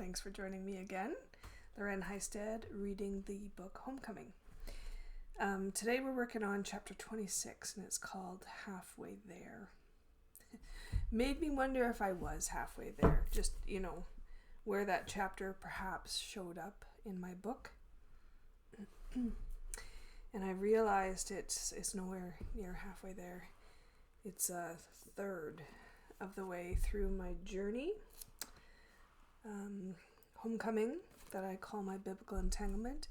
Thanks for joining me again. Lauren Heistad reading the book Homecoming. Today we're working on chapter 26 and it's called Halfway There. Made me wonder if I was halfway there, just, where that chapter perhaps showed up in my book. And I realized it's nowhere near halfway there. It's a third of the way through my journey. Homecoming, that I call my biblical entanglement.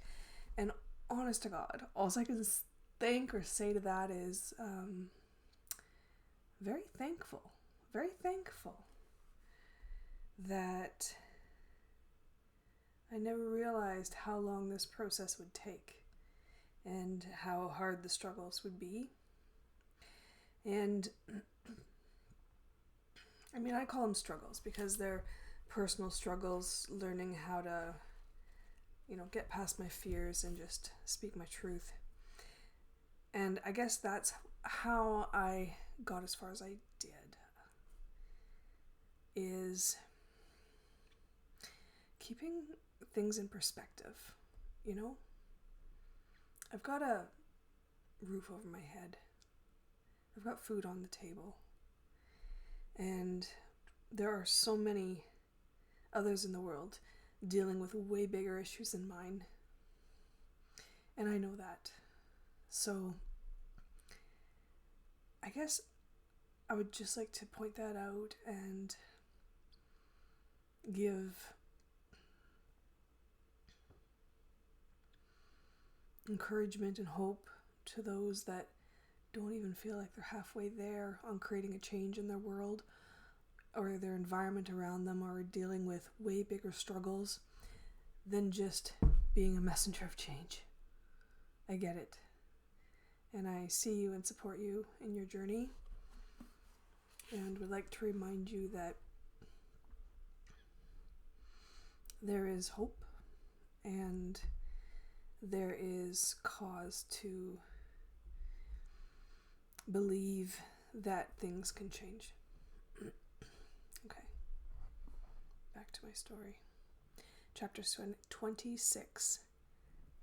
And honest to God, all I can think or say to that is very thankful that I never realized how long this process would take and how hard the struggles would be. And I call them struggles because they're personal struggles, learning how to, get past my fears and just speak my truth. And I guess that's how I got as far as I did, is keeping things in perspective, I've got a roof over my head. I've got food on the table. And there are so many others in the world dealing with way bigger issues than mine. And I know that. So I guess I would just like to point that out and give encouragement and hope to those that don't even feel like they're halfway there on creating a change in their world or their environment around them, or dealing with way bigger struggles than just being a messenger of change. I get it. And I see you and support you in your journey. And would like to remind you that there is hope and there is cause to believe that things can change. Okay, back to my story. Chapter 26,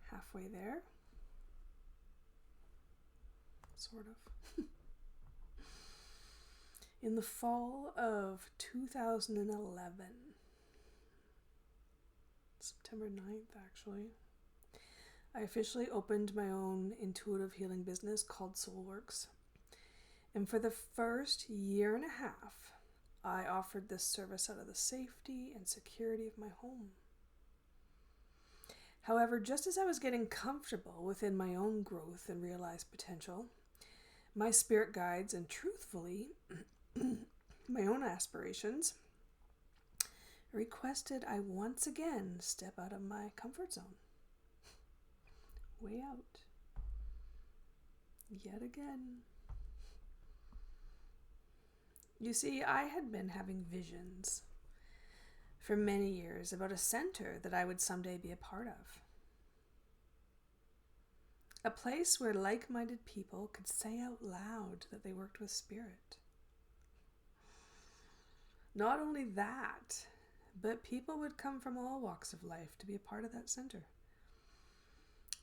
halfway there. Sort of. In the fall of 2011, September 9th actually, I officially opened my own intuitive healing business called SOULworks. And for the first year and a half, I offered this service out of the safety and security of my home. However, just as I was getting comfortable within my own growth and realized potential, my spirit guides and truthfully, my own aspirations, requested I once again step out of my comfort zone. Way out. Yet again. You see, I had been having visions for many years about a center that I would someday be a part of. A place where like-minded people could say out loud that they worked with spirit. Not only that, but people would come from all walks of life to be a part of that center.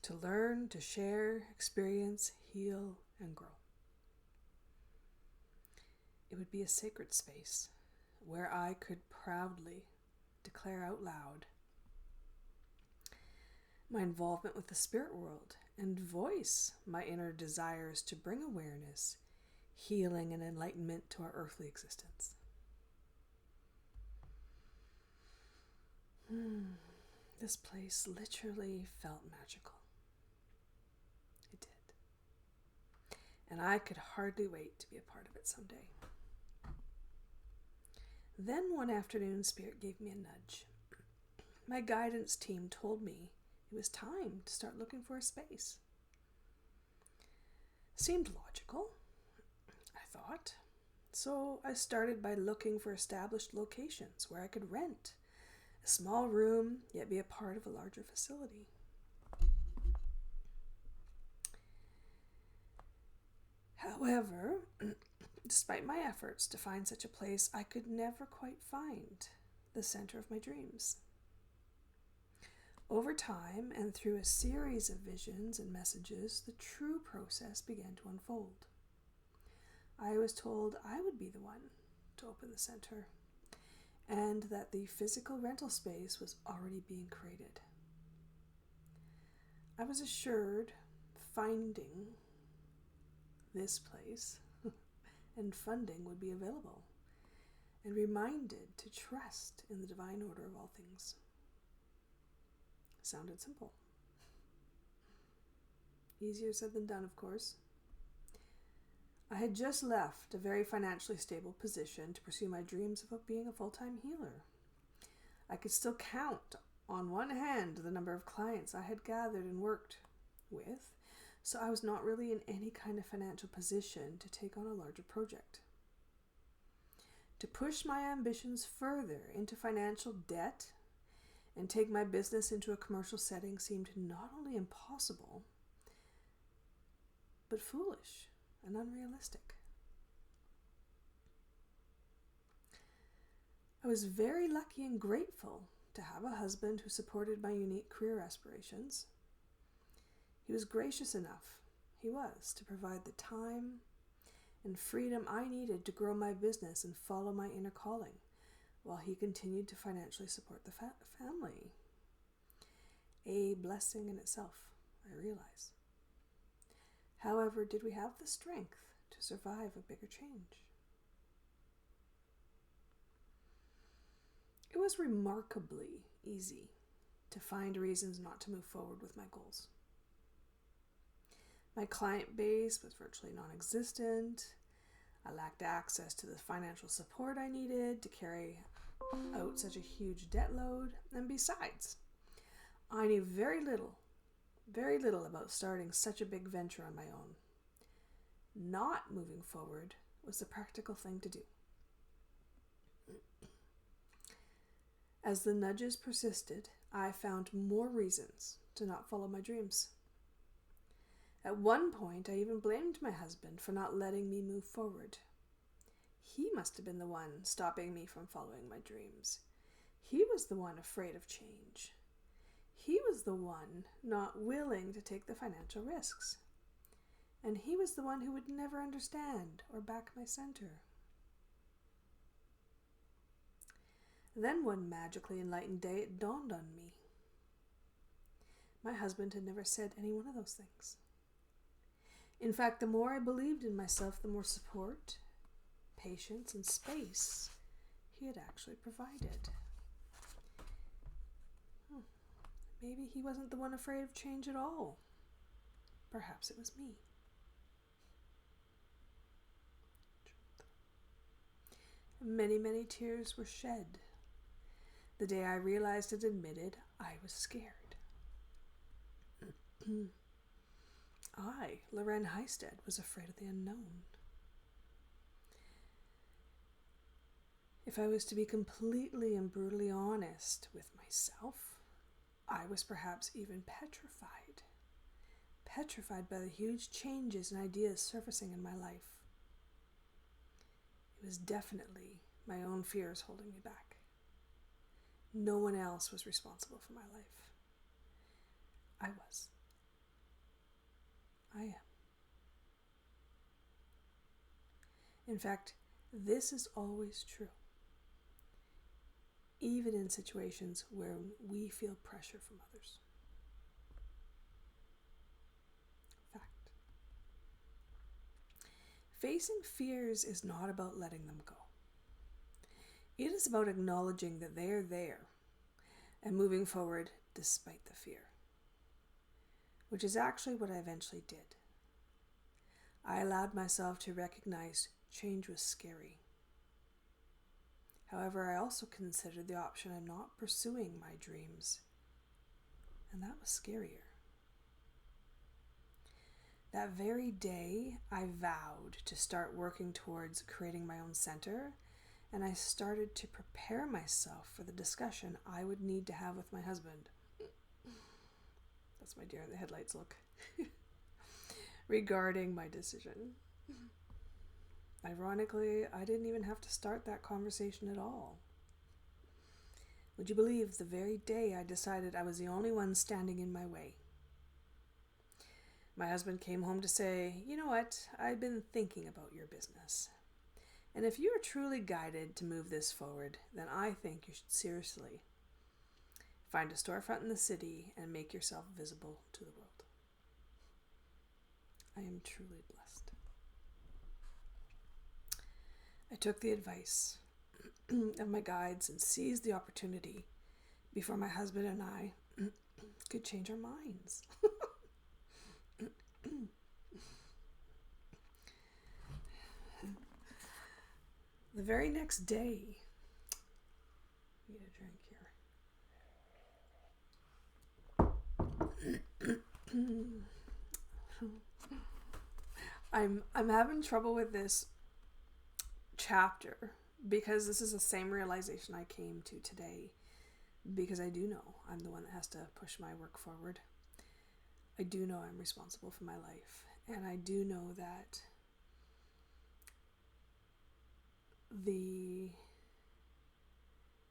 To learn, to share, experience, heal, and grow. It would be a sacred space where I could proudly declare out loud my involvement with the spirit world and voice my inner desires to bring awareness, healing, and enlightenment to our earthly existence. This place literally felt magical. It did. And I could hardly wait to be a part of it someday. Then one afternoon, Spirit gave me a nudge. My guidance team told me it was time to start looking for a space. Seemed logical, I thought. So I started by looking for established locations where I could rent a small room, yet be a part of a larger facility. However, despite my efforts to find such a place, I could never quite find the center of my dreams. Over time, and through a series of visions and messages, the true process began to unfold. I was told I would be the one to open the center, and that the physical rental space was already being created. I was assured finding this place and funding would be available, and reminded to trust in the divine order of all things. Sounded simple. Easier said than done, of course. I had just left a very financially stable position to pursue my dreams of being a full-time healer. I could still count on one hand the number of clients I had gathered and worked with, so I was not really in any kind of financial position to take on a larger project. To push my ambitions further into financial debt and take my business into a commercial setting seemed not only impossible, but foolish and unrealistic. I was very lucky and grateful to have a husband who supported my unique career aspirations. He was gracious enough, to provide the time and freedom I needed to grow my business and follow my inner calling, while he continued to financially support the family. A blessing in itself, I realize. However, did we have the strength to survive a bigger change? It was remarkably easy to find reasons not to move forward with my goals. My client base was virtually non-existent. I lacked access to the financial support I needed to carry out such a huge debt load, and besides, I knew very little about starting such a big venture on my own. Not moving forward was the practical thing to do. As the nudges persisted, I found more reasons to not follow my dreams. At one point, I even blamed my husband for not letting me move forward. He must have been the one stopping me from following my dreams. He was the one afraid of change. He was the one not willing to take the financial risks. And he was the one who would never understand or back my center. Then one magically enlightened day, it dawned on me. My husband had never said any one of those things. In fact, the more I believed in myself, the more support, patience, and space he had actually provided. Maybe he wasn't the one afraid of change at all. Perhaps it was me. Many, many tears were shed the day I realized and admitted I was scared. I, Lauren Heistad, was afraid of the unknown. If I was to be completely and brutally honest with myself, I was perhaps even petrified by the huge changes and ideas surfacing in my life. It was definitely my own fears holding me back. No one else was responsible for my life. I was. I am. In fact, this is always true, even in situations where we feel pressure from others. Fact. Facing fears is not about letting them go. It is about acknowledging that they are there and moving forward despite the fear, which is actually what I eventually did. I allowed myself to recognize change was scary. However, I also considered the option of not pursuing my dreams, and that was scarier. That very day, I vowed to start working towards creating my own center, and I started to prepare myself for the discussion I would need to have with my husband. That's my deer in the headlights look. Regarding my decision. Ironically, I didn't even have to start that conversation at all. Would you believe the very day I decided I was the only one standing in my way? My husband came home to say, "You know what? I've been thinking about your business. And if you are truly guided to move this forward, then I think you should seriously find a storefront in the city and make yourself visible to the world." I am truly blessed. I took the advice of my guides and seized the opportunity before my husband and I could change our minds. The very next day, need a drink here. I'm having trouble with this chapter because this is the same realization I came to today, because I do know I'm the one that has to push my work forward. I do know I'm responsible for my life, and I do know that the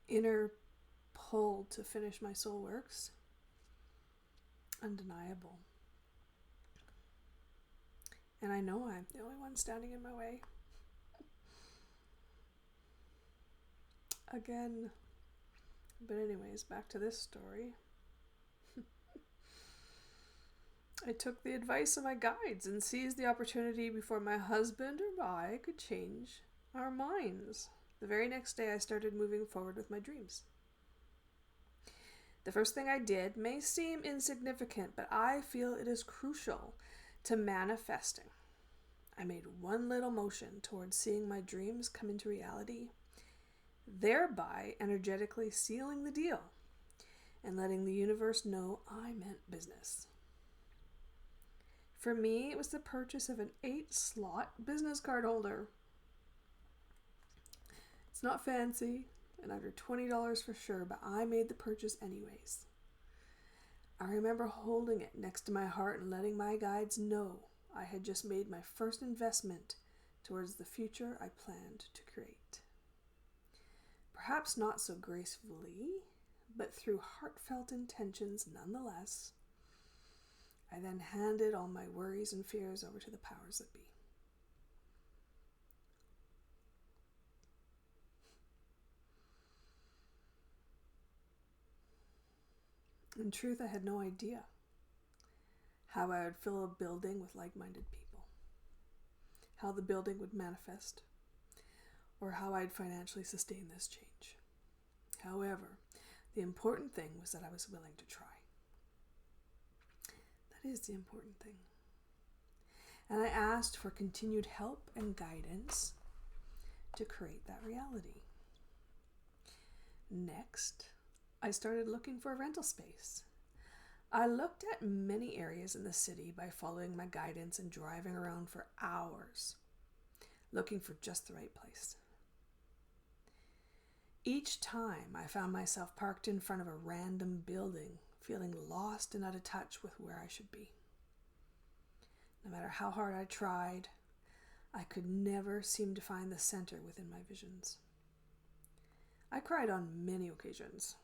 inner pull to finish my soul works, undeniable. And I know I'm the only one standing in my way. Again. But anyways, back to this story. I took the advice of my guides and seized the opportunity before my husband or I could change our minds. The very next day, I started moving forward with my dreams. The first thing I did may seem insignificant, but I feel it is crucial to manifesting. I made one little motion towards seeing my dreams come into reality, thereby energetically sealing the deal and letting the universe know I meant business. For me, it was the purchase of an 8-slot business card holder. It's not fancy and under $20 for sure, but I made the purchase anyways. I remember holding it next to my heart and letting my guides know I had just made my first investment towards the future I planned to create. Perhaps not so gracefully, but through heartfelt intentions nonetheless. I then handed all my worries and fears over to the powers that be. In truth, I had no idea how I would fill a building with like-minded people, how the building would manifest, or how I'd financially sustain this change. However, the important thing was that I was willing to try. That is the important thing. And I asked for continued help and guidance to create that reality. Next, I started looking for a rental space. I looked at many areas in the city by following my guidance and driving around for hours, looking for just the right place. Each time I found myself parked in front of a random building, feeling lost and out of touch with where I should be. No matter how hard I tried, I could never seem to find the center within my visions. I cried on many occasions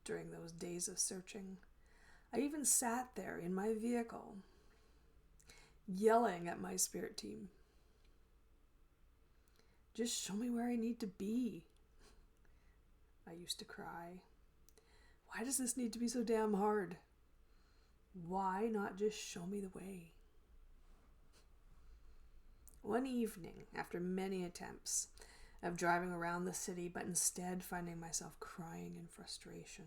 during those days of searching. I even sat there in my vehicle, yelling at my spirit team. Just show me where I need to be. I used to cry. Why does this need to be so damn hard? Why not just show me the way? One evening, after many attempts of driving around the city, but instead finding myself crying in frustration,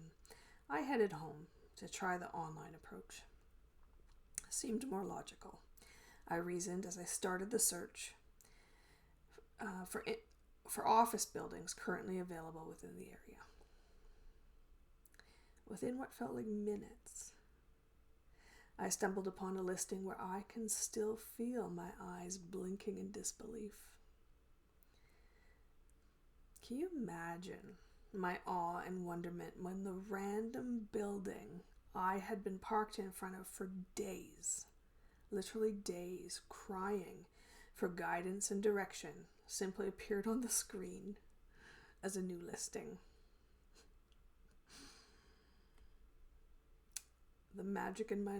I headed home to try the online approach. It seemed more logical, I reasoned as I started the search for office buildings currently available within the area. Within what felt like minutes, I stumbled upon a listing where I can still feel my eyes blinking in disbelief. Can you imagine my awe and wonderment when the random building I had been parked in front of for days, literally days, crying for guidance and direction, simply appeared on the screen as a new listing? The magic in my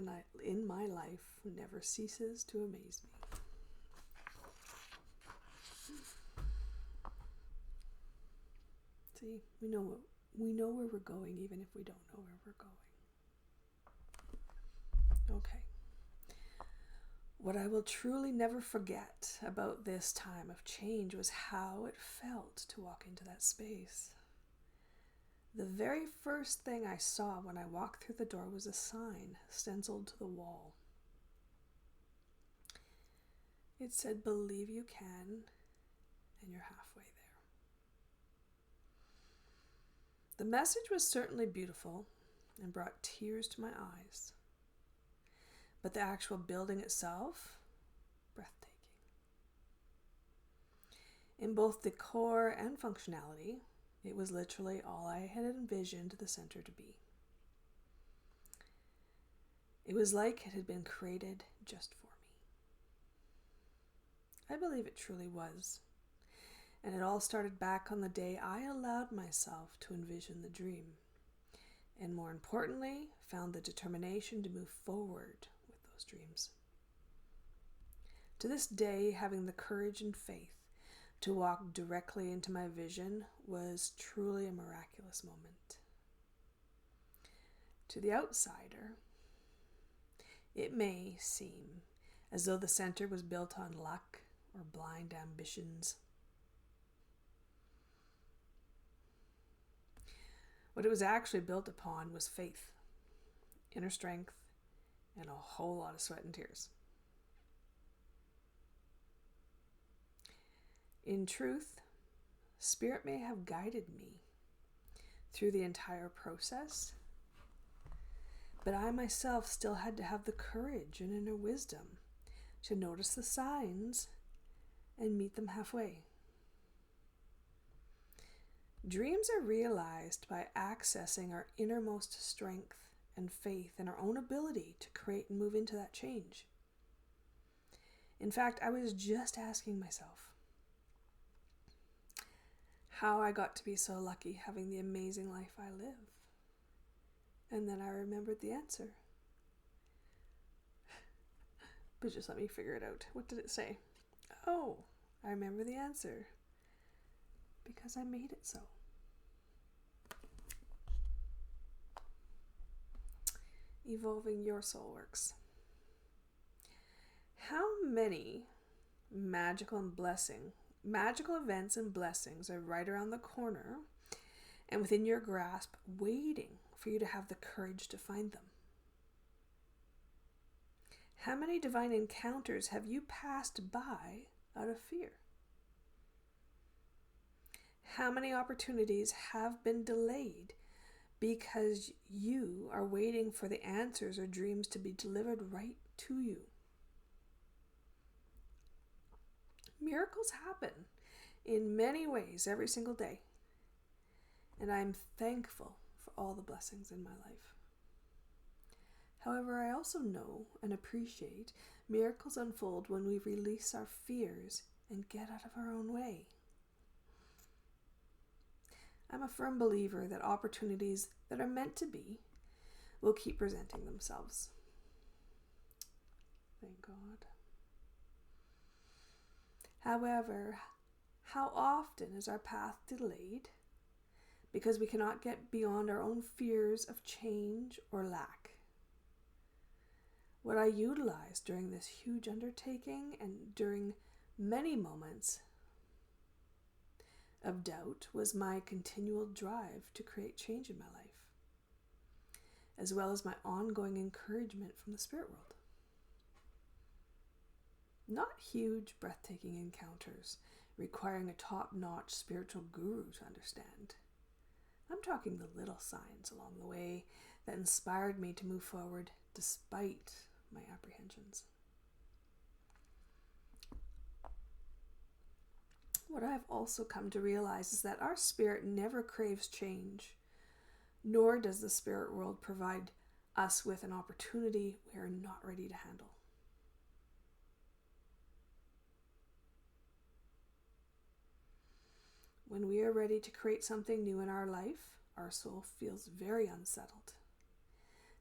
life never ceases to amaze me. See, we know where we're going, even if we don't know where we're going. Okay. What I will truly never forget about this time of change was how it felt to walk into that space. The very first thing I saw when I walked through the door was a sign stenciled to the wall. It said, "Believe you can, and you're halfway there." The message was certainly beautiful and brought tears to my eyes. But the actual building itself, breathtaking. In both decor and functionality, it was literally all I had envisioned the center to be. It was like it had been created just for me. I believe it truly was. And it all started back on the day I allowed myself to envision the dream. And more importantly, found the determination to move forward with those dreams. To this day, having the courage and faith to walk directly into my vision was truly a miraculous moment. To the outsider, it may seem as though the center was built on luck or blind ambitions. What it was actually built upon was faith, inner strength, and a whole lot of sweat and tears. In truth, Spirit may have guided me through the entire process, but I myself still had to have the courage and inner wisdom to notice the signs and meet them halfway. Dreams are realized by accessing our innermost strength and faith in our own ability to create and move into that change. In fact, I was just asking myself how I got to be so lucky having the amazing life I live. And then I remembered the answer. But just let me figure it out. What did it say? Oh, I remember the answer. Because I made it so. Evolving your SOULworks. How many magical events and blessings are right around the corner and within your grasp, waiting for you to have the courage to find them? How many divine encounters have you passed by out of fear? How many opportunities have been delayed because you are waiting for the answers or dreams to be delivered right to you? Miracles happen in many ways every single day, and I'm thankful for all the blessings in my life. However, I also know and appreciate miracles unfold when we release our fears and get out of our own way. I'm a firm believer that opportunities that are meant to be will keep presenting themselves. Thank God. However, how often is our path delayed because we cannot get beyond our own fears of change or lack? What I utilized during this huge undertaking and during many moments of doubt was my continual drive to create change in my life, as well as my ongoing encouragement from the spirit world. Not huge, breathtaking encounters requiring a top-notch spiritual guru to understand. I'm talking the little signs along the way that inspired me to move forward despite my apprehensions. What I've also come to realize is that our spirit never craves change, nor does the spirit world provide us with an opportunity we are not ready to handle. When we are ready to create something new in our life, our soul feels very unsettled.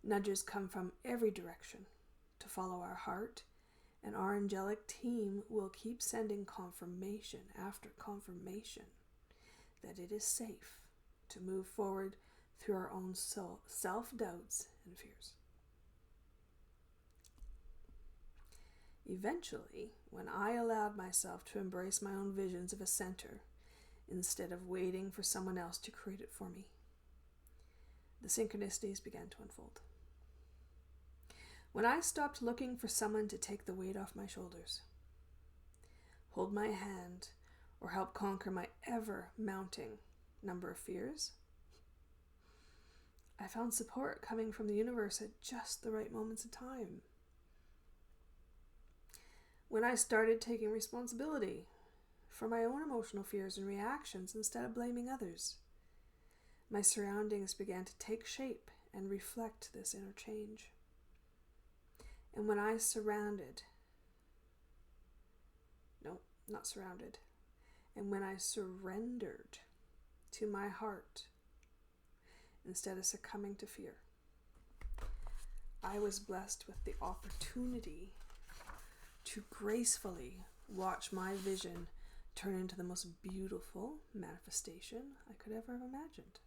Nudges come from every direction to follow our heart, and our angelic team will keep sending confirmation after confirmation that it is safe to move forward through our own self-doubts and fears. Eventually, when I allowed myself to embrace my own visions of a center instead of waiting for someone else to create it for me, the synchronicities began to unfold. When I stopped looking for someone to take the weight off my shoulders, hold my hand, or help conquer my ever-mounting number of fears, I found support coming from the universe at just the right moments in time. When I started taking responsibility for my own emotional fears and reactions instead of blaming others, my surroundings began to take shape and reflect this inner change. And when I when I surrendered to my heart instead of succumbing to fear, I was blessed with the opportunity to gracefully watch my vision turn into the most beautiful manifestation I could ever have imagined.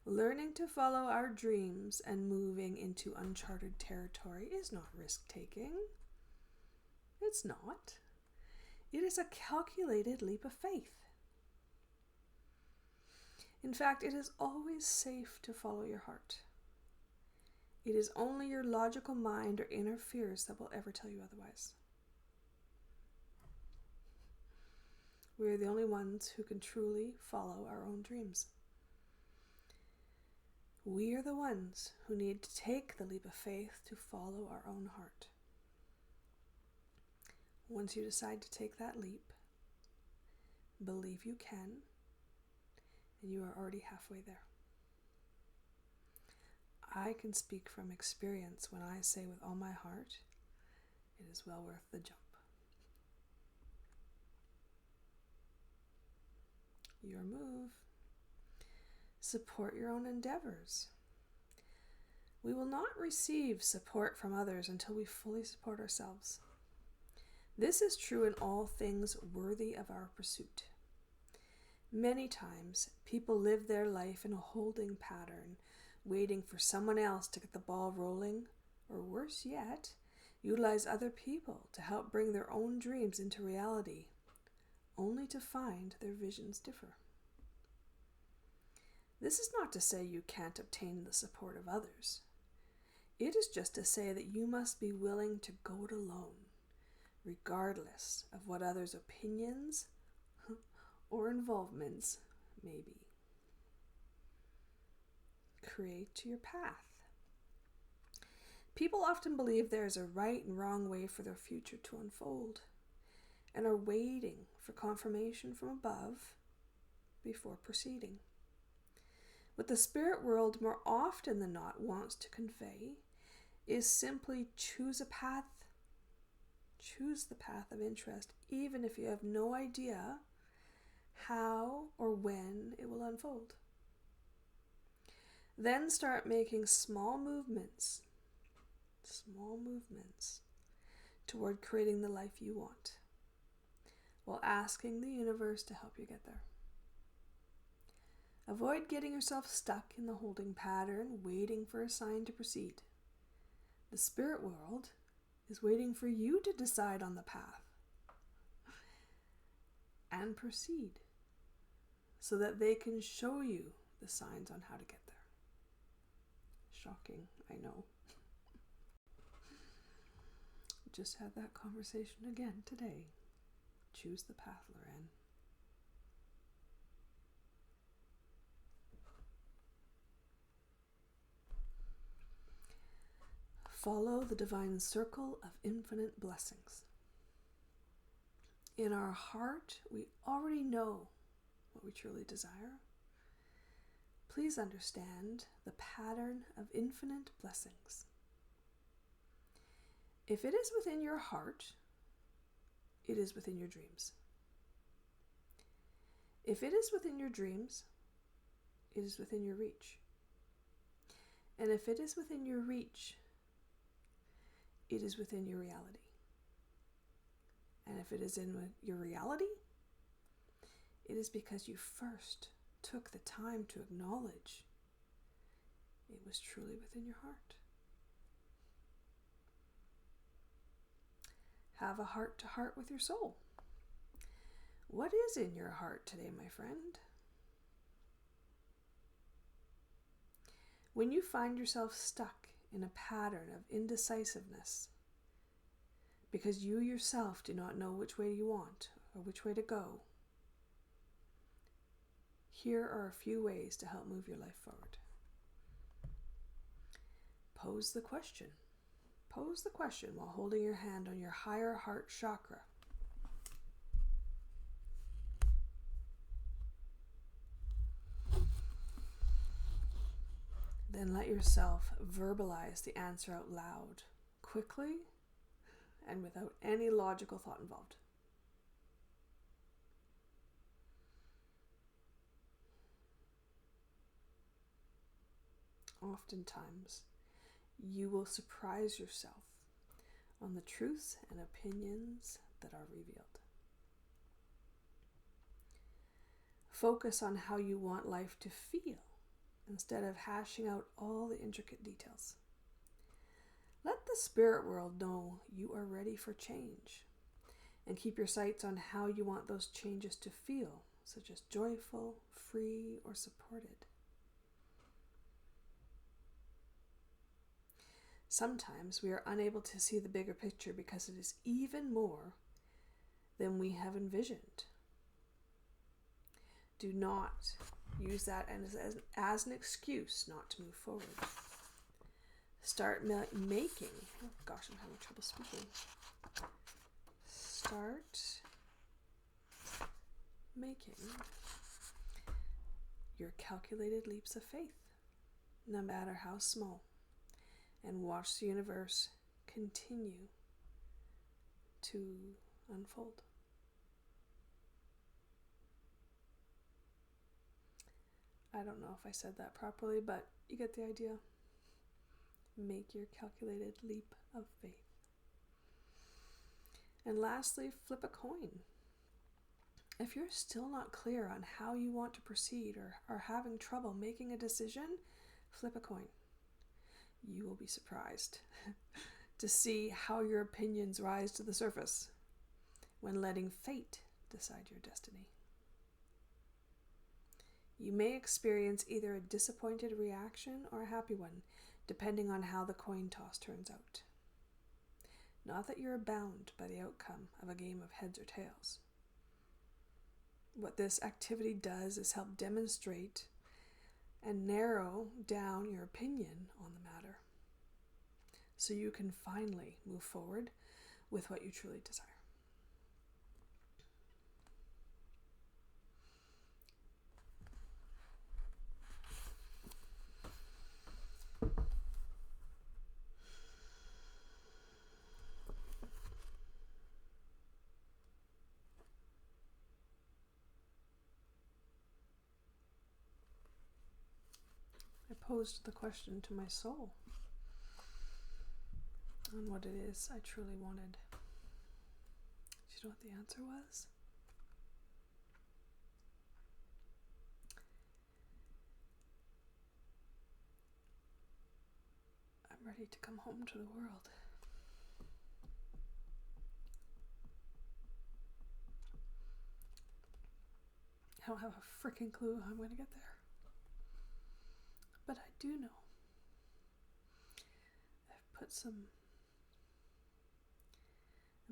Learning to follow our dreams and moving into uncharted territory is not risk-taking. It's not. It is a calculated leap of faith. In fact, it is always safe to follow your heart. It is only your logical mind or inner fears that will ever tell you otherwise. We are the only ones who can truly follow our own dreams. We are the ones who need to take the leap of faith to follow our own heart. Once you decide to take that leap, believe you can, and you are already halfway there. I can speak from experience when I say with all my heart, it is well worth the jump. Your move. Support your own endeavors. We will not receive support from others until we fully support ourselves. This is true in all things worthy of our pursuit. Many times, people live their life in a holding pattern, waiting for someone else to get the ball rolling, or worse yet, utilize other people to help bring their own dreams into reality, only to find their visions differ. This is not to say you can't obtain the support of others. It is just to say that you must be willing to go it alone, regardless of what others' opinions or involvements may be. Create your path. People often believe there is a right and wrong way for their future to unfold, and are waiting for confirmation from above before proceeding. What the spirit world more often than not wants to convey is simply choose a path. Choose the path of interest, even if you have no idea how or when it will unfold. Then start making small movements toward creating the life you want, while asking the universe to help you get there. Avoid getting yourself stuck in the holding pattern, waiting for a sign to proceed. The spirit world is waiting for you to decide on the path and proceed, so that they can show you the signs on how to get there. Shocking, I know. Just had that conversation again today. Choose the path, Lauren. Follow the divine circle of infinite blessings. In our heart, we already know what we truly desire. Please understand the pattern of infinite blessings. If it is within your heart, it is within your dreams. If it is within your dreams, it is within your reach. And if it is within your reach, it is within your reality. And if it is in your reality, it is because you first took the time to acknowledge it was truly within your heart. Have a heart-to-heart with your soul. What is in your heart today, my friend? When you find yourself stuck in a pattern of indecisiveness because you yourself do not know which way you want or which way to go, here are a few ways to help move your life forward. Pose the question. Pose the question while holding your hand on your higher heart chakra. Then let yourself verbalize the answer out loud, quickly, and without any logical thought involved. Oftentimes, you will surprise yourself on the truths and opinions that are revealed. Focus on how you want life to feel instead of hashing out all the intricate details. Let the spirit world know you are ready for change, and keep your sights on how you want those changes to feel, such as joyful, free, or supported. Sometimes we are unable to see the bigger picture because it is even more than we have envisioned. Do not use that as an excuse not to move forward. Start making, oh gosh, I'm having trouble speaking. Start making your calculated leaps of faith, no matter how small, and watch the universe continue to unfold. I don't know if I said that properly, but you get the idea. Make your calculated leap of faith. And lastly, flip a coin. If you're still not clear on how you want to proceed or are having trouble making a decision, flip a coin. You will be surprised to see how your opinions rise to the surface when letting fate decide your destiny. You may experience either a disappointed reaction or a happy one, depending on how the coin toss turns out. Not that you're bound by the outcome of a game of heads or tails. What this activity does is help demonstrate and narrow down your opinion on the matter, so you can finally move forward with what you truly desire. I posed the question to my soul on what it is I truly wanted. Do you know what the answer was? I'm ready to come home to the world. I don't have a freaking clue how I'm going to get there. But I do know I've put some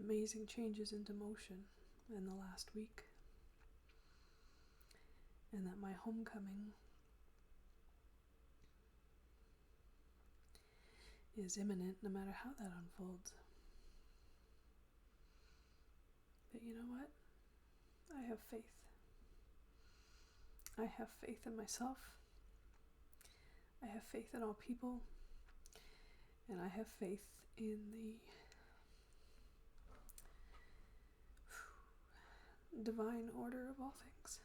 amazing changes into motion in the last week, and that my homecoming is imminent no matter how that unfolds. But you know what? I have faith. I have faith in myself. I have faith in all people, and I have faith in the divine order of all things.